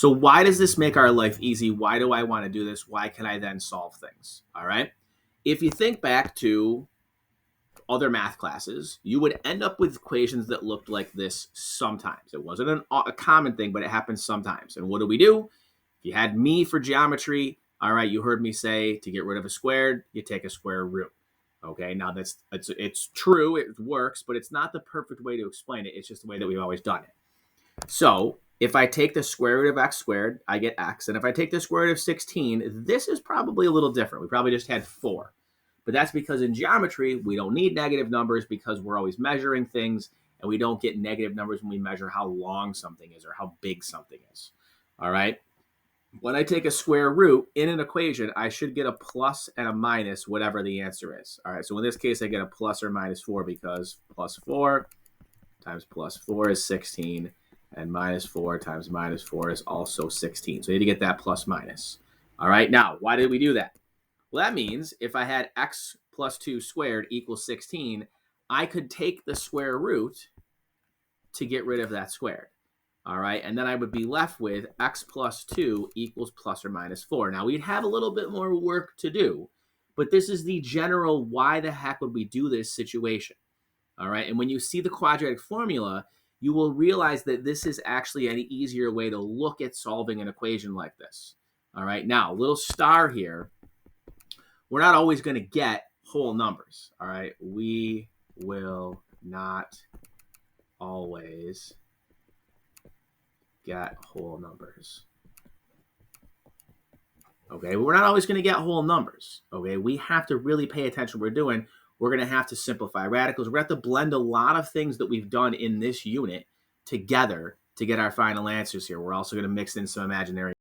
So why does this make our life easy? Why do I want to do this? Why can I then solve things? All right. If you think back to other math classes, you would end up with equations that looked like this sometimes. It wasn't a common thing, but it happens sometimes. And what do? If you had me for geometry, all right, you heard me say to get rid of a squared, you take a square root. Okay, now it's true, it works, but it's not the perfect way to explain it. It's just the way that we've always done it. So if I take the square root of x squared, I get x. And if I take the square root of 16, this is probably a little different. We probably just had 4. But that's because in geometry, we don't need negative numbers because we're always measuring things, and we don't get negative numbers when we measure how long something is or how big something is. All right? When I take a square root in an equation, I should get a plus and a minus, whatever the answer is. All right, so in this case, I get a plus or minus 4 because plus 4 times plus 4 is 16, and minus 4 times minus 4 is also 16. So you need to get that plus minus. All right, now, why did we do that? Well, that means if I had x plus 2 squared equals 16, I could take the square root to get rid of that squared. All right, and then I would be left with x plus 2 equals plus or minus 4. Now, we'd have a little bit more work to do, but this is the general why the heck would we do this situation. All right, and when you see the quadratic formula, you will realize that this is actually an easier way to look at solving an equation like this. All right, now, little star here. We're not always going to get whole numbers. All right, we will not always get whole numbers. Okay, we're not always going to get whole numbers. Okay, we have to really pay attention to what we're doing. We're going to have to simplify radicals. We're going to have to blend a lot of things that we've done in this unit together to get our final answers here. We're also going to mix in some imaginary